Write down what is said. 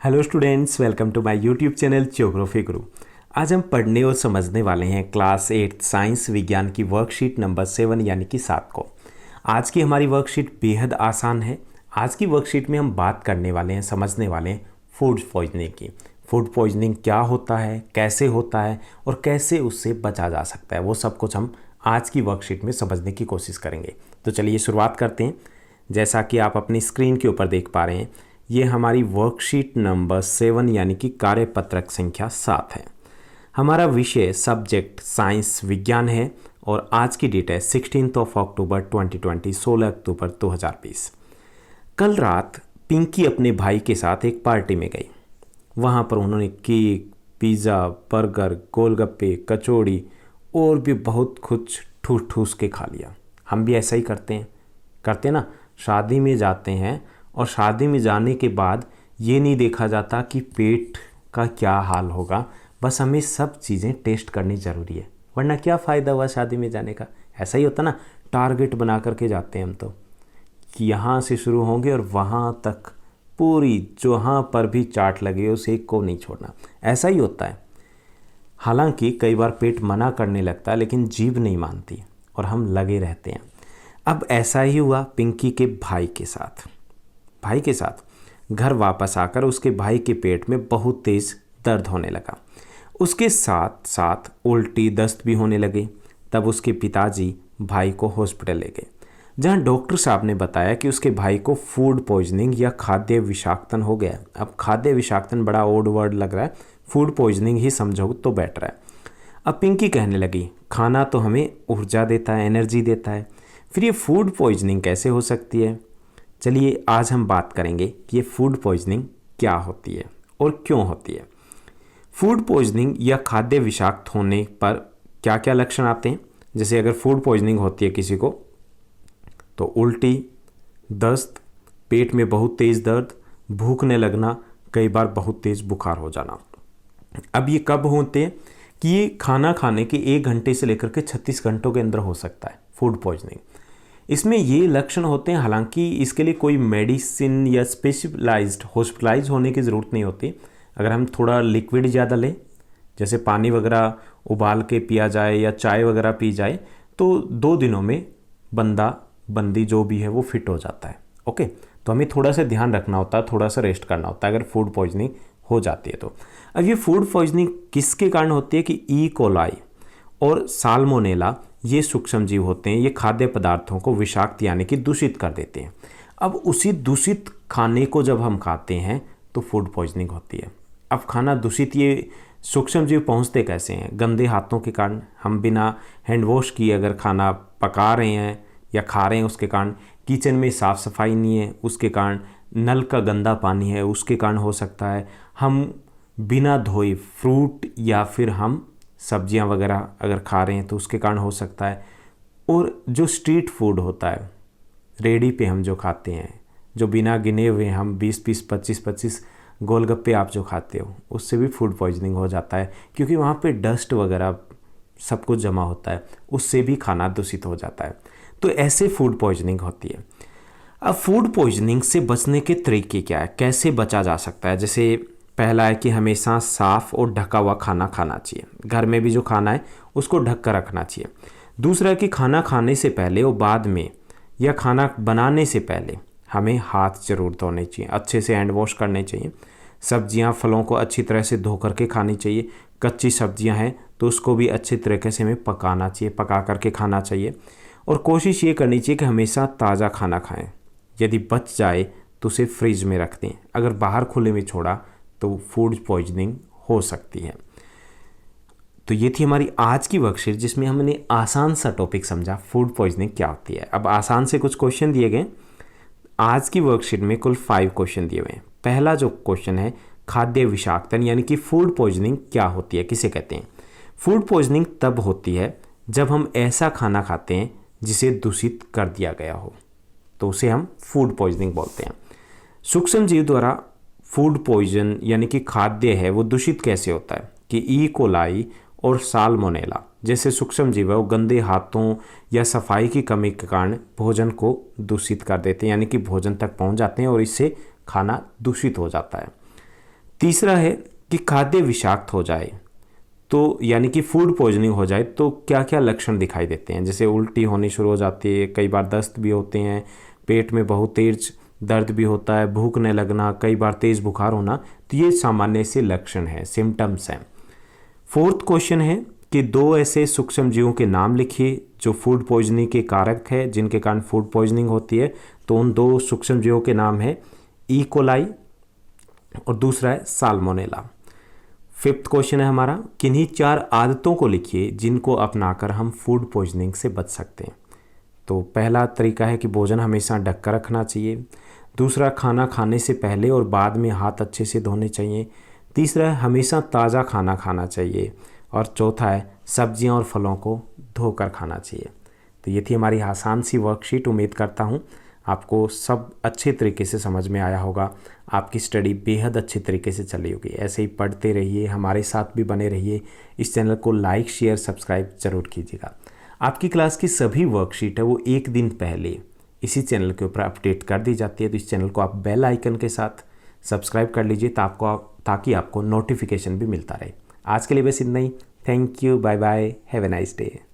Hello students, welcome to my YouTube channel Geography Guru. आज हम पढ़ने और समझने वाले हैं क्लास 8 साइंस विज्ञान की वर्कशीट नंबर 7 यानी कि 7 को। आज की हमारी वर्कशीट बेहद आसान है। आज की वर्कशीट में हम बात करने वाले हैं, समझने वाले हैं फूड पॉइजनिंग की। फूड पॉइजनिंग क्या होता है, कैसे होता है और कैसे उससे बचा जा सकता है, वो सब कुछ हम आज की वर्कशीट में समझने की कोशिश करेंगे। तो चलिए शुरुआत करते हैं। जैसा कि आप अपनी स्क्रीन के ऊपर देख पा रहे हैं, ये हमारी वर्कशीट नंबर 7 यानी कि कार्यपत्रक संख्या 7 है। हमारा विषय सब्जेक्ट साइंस विज्ञान है और आज की डेट है 16 अक्टूबर 2020, 16 अक्टूबर 2020। कल रात पिंकी अपने भाई के साथ एक पार्टी में गई। वहाँ पर उन्होंने केक, पिज़्ज़ा, बर्गर, गोलगप्पे, कचौड़ी और भी बहुत कुछ ठूस ठूस के खा लिया। हम भी ऐसा ही करते ना, शादी में जाते हैं और शादी में जाने के बाद ये नहीं देखा जाता कि पेट का क्या हाल होगा, बस हमें सब चीज़ें टेस्ट करनी ज़रूरी है, वरना क्या फ़ायदा हुआ शादी में जाने का। ऐसा ही होता ना, टारगेट बना करके जाते हैं हम तो कि यहाँ से शुरू होंगे और वहाँ तक पूरी जहाँ पर भी चाट लगे उस एक को नहीं छोड़ना। ऐसा ही होता है। हालांकि कई बार पेट मना करने लगता है लेकिन जीभ नहीं मानती और हम लगे रहते हैं। अब ऐसा ही हुआ पिंकी के भाई के साथ। घर वापस आकर उसके भाई के पेट में बहुत तेज़ दर्द होने लगा। उसके साथ साथ उल्टी दस्त भी होने लगे। तब उसके पिताजी भाई को हॉस्पिटल ले गए, जहां डॉक्टर साहब ने बताया कि उसके भाई को फूड पॉइजनिंग या खाद्य विषाक्तन हो गया है। अब खाद्य विषाक्तन बड़ा ओड वर्ड लग रहा है, फूड पॉइजनिंग ही समझो तो बेटर है। अब पिंकी कहने लगी, खाना तो हमें ऊर्जा देता है, एनर्जी देता है, फिर ये फूड पॉइजनिंग कैसे हो सकती है। चलिए आज हम बात करेंगे कि ये फूड पॉइजनिंग क्या होती है और क्यों होती है। फूड पॉइजनिंग या खाद्य विषाक्त होने पर क्या क्या लक्षण आते हैं। जैसे अगर फूड पॉइजनिंग होती है किसी को तो उल्टी, दस्त, पेट में बहुत तेज़ दर्द, भूखने लगना, कई बार बहुत तेज़ बुखार हो जाना। अब ये कब होते हैं कि ये खाना खाने के 1 घंटे से लेकर के 36 घंटों के अंदर हो सकता है फूड पॉइजनिंग। इसमें ये लक्षण होते हैं, हालांकि इसके लिए कोई मेडिसिन या स्पेशलाइज्ड हॉस्पिटलाइज होने की ज़रूरत नहीं होती। अगर हम थोड़ा लिक्विड ज़्यादा लें, जैसे पानी वगैरह उबाल के पिया जाए या चाय वगैरह पी जाए, तो 2 दिनों में बंदी जो भी है वो फिट हो जाता है। ओके, तो हमें थोड़ा सा ध्यान रखना होता है, थोड़ा सा रेस्ट करना होता है अगर फूड पॉइजनिंग हो जाती है तो। अब ये फूड पॉइजनिंग किसके कारण होती है कि ई कोलाई और साल्मोनेला ये सूक्ष्म जीव होते हैं, ये खाद्य पदार्थों को विषाक्त यानी कि दूषित कर देते हैं। अब उसी दूषित खाने को जब हम खाते हैं तो फूड पॉइजनिंग होती है। अब खाना दूषित, ये सूक्ष्म जीव पहुंचते कैसे हैं? गंदे हाथों के कारण, हम बिना हैंड वॉश किए अगर खाना पका रहे हैं या खा रहे हैं उसके कारण, किचन में साफ़ सफाई नहीं है उसके कारण, नल का गंदा पानी है उसके कारण हो सकता है, हम बिना धोए फ्रूट या फिर हम सब्जियां वगैरह अगर खा रहे हैं तो उसके कारण हो सकता है। और जो स्ट्रीट फूड होता है, रेडी पे हम जो खाते हैं, जो बिना गिने हुए हम 20-20, 25-25 गोलगप्पे आप जो खाते हो, उससे भी फूड पॉइजनिंग हो जाता है, क्योंकि वहाँ पे डस्ट वगैरह सब कुछ जमा होता है, उससे भी खाना दूषित हो जाता है। तो ऐसे फूड पॉइजनिंग होती है। अब फूड पॉइजनिंग से बचने के तरीके क्या है, कैसे बचा जा सकता है? जैसे पहला है कि हमेशा साफ़ और ढका हुआ खाना खाना चाहिए। घर में भी जो खाना है उसको ढक कर रखना चाहिए। दूसरा है कि खाना खाने से पहले और बाद में या खाना बनाने से पहले हमें हाथ जरूर धोने चाहिए, अच्छे से हैंड वॉश करने चाहिए। सब्जियां, फलों को अच्छी तरह से धो करके खानी चाहिए। कच्ची सब्जियां हैं तो उसको भी अच्छे तरीके से हमें पकाना चाहिए, पका करके खाना चाहिए। और कोशिश ये करनी चाहिए कि हमेशा ताज़ा खाना खाएँ। यदि बच जाए तो उसे फ्रिज में रख दें। अगर बाहर खुले में छोड़ा तो फूड पॉइजनिंग हो सकती है। तो ये थी हमारी आज की वर्कशीट, जिसमें हमने आसान सा टॉपिक समझा, फूड पॉइजनिंग क्या होती है। अब आसान से कुछ क्वेश्चन दिए गए। आज की वर्कशीट में कुल 5 क्वेश्चन दिए हुए हैं। पहला जो क्वेश्चन है, खाद्य विषाक्तन यानी कि फूड पॉइजनिंग क्या होती है, किसे कहते हैं? फूड पॉइजनिंग तब होती है जब हम ऐसा खाना खाते हैं जिसे दूषित कर दिया गया हो, तो उसे हम फूड पॉइजनिंग बोलते हैं। सूक्ष्म जीव द्वारा फूड पॉइजन यानी कि खाद्य है वो दूषित कैसे होता है कि ई कोलाई और साल्मोनेला जैसे सूक्ष्म जीव है वो गंदे हाथों या सफाई की कमी के कारण भोजन को दूषित कर देते हैं, यानी कि भोजन तक पहुंच जाते हैं और इससे खाना दूषित हो जाता है। तीसरा है कि खाद्य विषाक्त हो जाए तो यानी कि फूड पॉइजनिंग हो जाए तो क्या क्या लक्षण दिखाई देते हैं। जैसे उल्टी होनी शुरू हो जाती है, कई बार दस्त भी होते हैं, पेट में बहुत तेज दर्द भी होता है, भूख न लगना, कई बार तेज बुखार होना, तो ये सामान्य से लक्षण हैं, सिम्टम्स हैं। फोर्थ क्वेश्चन है कि 2 ऐसे सूक्ष्म जीवों के नाम लिखिए जो फूड पॉइजनिंग के कारक है, जिनके कारण फूड पॉइजनिंग होती है। तो उन 2 सूक्ष्म जीवों के नाम है ई कोलाई और दूसरा है साल्मोनेला। फिफ्थ क्वेश्चन है हमारा, किन्हीं 4 आदतों को लिखिए जिनको अपनाकर हम फूड पॉइजनिंग से बच सकते हैं। तो पहला तरीका है कि भोजन हमेशा ढक कर रखना चाहिए। दूसरा, खाना खाने से पहले और बाद में हाथ अच्छे से धोने चाहिए। तीसरा है हमेशा ताज़ा खाना खाना चाहिए। और चौथा है सब्जियां और फलों को धोकर खाना चाहिए। तो ये थी हमारी आसान सी वर्कशीट। उम्मीद करता हूँ आपको सब अच्छे तरीके से समझ में आया होगा, आपकी स्टडी बेहद अच्छे तरीके से चली होगी। ऐसे ही पढ़ते रहिए, हमारे साथ भी बने रहिए। इस चैनल को लाइक शेयर सब्सक्राइब ज़रूर कीजिएगा। आपकी क्लास की सभी वर्कशीट है वो 1 दिन पहले इसी चैनल के ऊपर अपडेट कर दी जाती है। तो इस चैनल को आप बेल आइकन के साथ सब्सक्राइब कर लीजिए ताकि आपको नोटिफिकेशन भी मिलता रहे। आज के लिए बस इतना ही। Thank you, bye bye, have a nice day.